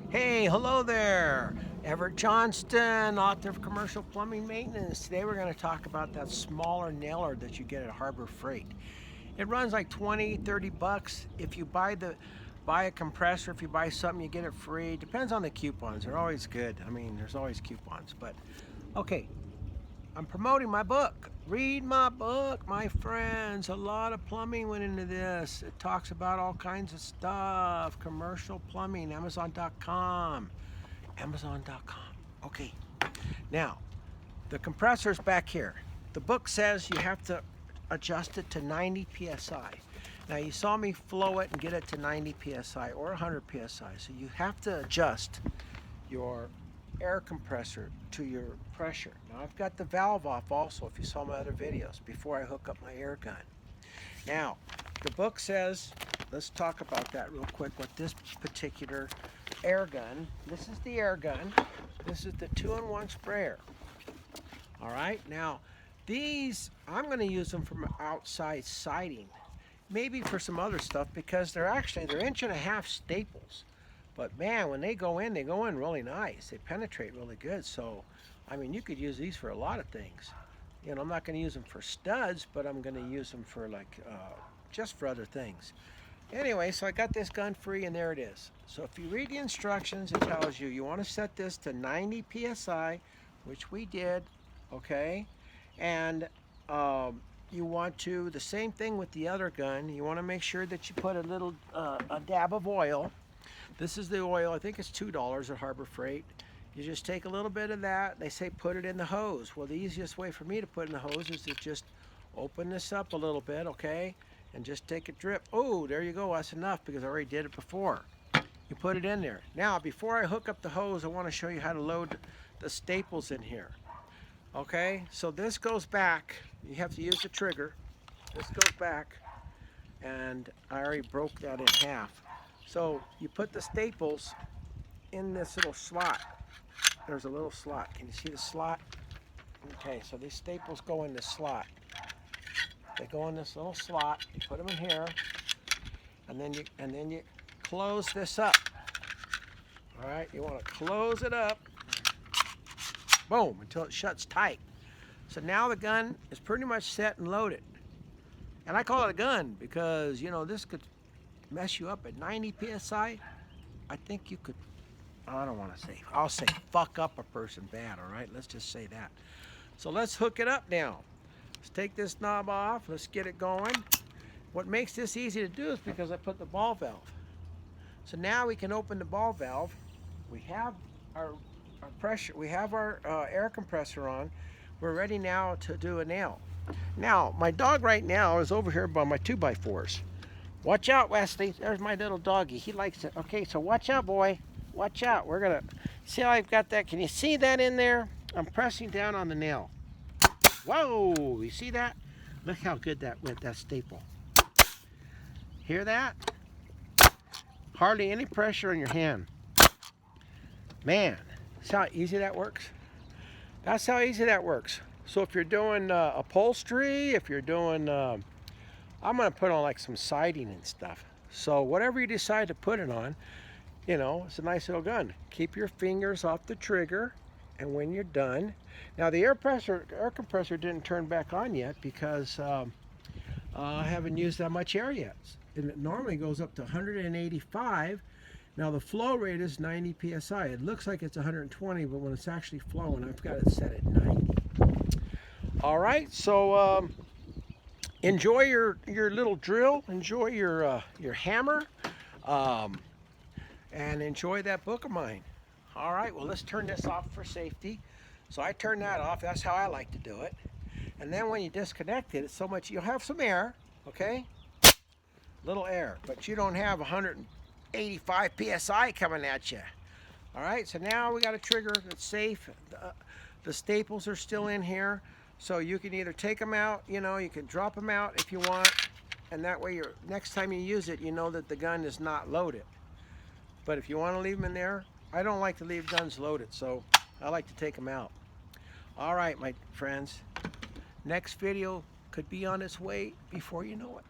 Hey, hello there. Everett Johnston, author of Commercial Plumbing Maintenance. Today we're going to talk about that smaller nailer that you get at Harbor Freight. It runs like 20, 30 bucks. If you buy a compressor, if you buy something, you get it free. Depends on the coupons. They're always good. I mean, there's always coupons. But okay, I'm promoting my book. Read my book, my friends. A lot of plumbing went into this. It talks about all kinds of stuff. Commercial plumbing, Amazon.com. Amazon.com. Okay. Now, the compressor's back here. The book says you have to adjust it to 90 psi. Now, you saw me flow it and get it to 90 psi or 100 psi. So you have to adjust your air compressor to your pressure. Now I've got the valve off also, if you saw my other videos, before I hook up my air gun. Now, the book says, let's talk about that real quick, what this particular air gun, this is the air gun, this is the 2-in-1 sprayer. All right, now these, I'm going to use them for outside siding, maybe for some other stuff, because they're 1.5-inch staples. But man, when they go in really nice. They penetrate really good. So, I mean, you could use these for a lot of things. You know, I'm not going to use them for studs, but I'm going to use them for just for other things. Anyway, so I got this gun free, and there it is. So if you read the instructions, it tells you want to set this to 90 psi, which we did, okay? And you want to, the same thing with the other gun, you want to make sure that you put a little, a dab of oil. This is the oil, I think it's $2 at Harbor Freight. You just take a little bit of that. They say put it in the hose. Well, the easiest way for me to put in the hose is to just open this up a little bit, okay? And just take a drip. Oh, there you go, that's enough because I already did it before. You put it in there. Now, before I hook up the hose, I want to show you how to load the staples in here. Okay, so this goes back. You have to use the trigger. This goes back, and I already broke that in half. So you put the staples in this little slot. There's a little slot. Can you see the slot? Okay, so these staples go in this slot. They go in this little slot. You put them in here, and then you close this up. All right, you want to close it up. Boom, until it shuts tight. So now the gun is pretty much set and loaded. And I call it a gun because, you know, this could mess you up at 90 psi. I think you could, I don't want to say, I'll say fuck up a person bad, all right? Let's just say that. So let's hook it up now. Let's take this knob off. Let's get it going. What makes this easy to do is because I put the ball valve. So now we can open the ball valve. We have our pressure, we have our air compressor on. We're ready now to do a nail. Now, my dog right now is over here by my 2x4s. Watch out, Wesley. There's my little doggy. He likes it. Okay, so watch out, boy. Watch out. We're going to see how I've got that. Can you see that in there? I'm pressing down on the nail. Whoa, you see that? Look how good that went, that staple. Hear that? Hardly any pressure on your hand. Man, see how easy that works? That's how easy that works. So if you're doing upholstery, if you're doing... I'm going to put on like some siding and stuff. So whatever you decide to put it on, you know, it's a nice little gun. Keep your fingers off the trigger, and when you're done. Now the air compressor didn't turn back on yet because I haven't used that much air yet. And it normally goes up to 185. Now the flow rate is 90 psi. It looks like it's 120, but when it's actually flowing, I've got it set at 90. All right, so enjoy your little drill, enjoy your hammer, and enjoy that book of mine. All right, well, let's turn this off for safety. So I turn that off. That's how I like to do it. And then when you disconnect it, it's so much, you'll have some air, okay? Little air, but you don't have 185 psi coming at you. All right, so now we got a trigger that's safe. The staples are still in here. So you can either take them out, you know, you can drop them out if you want, and that way next time you use it, you know that the gun is not loaded. But if you want to leave them in there, I don't like to leave guns loaded, so I like to take them out. All right, my friends, next video could be on its way before you know it.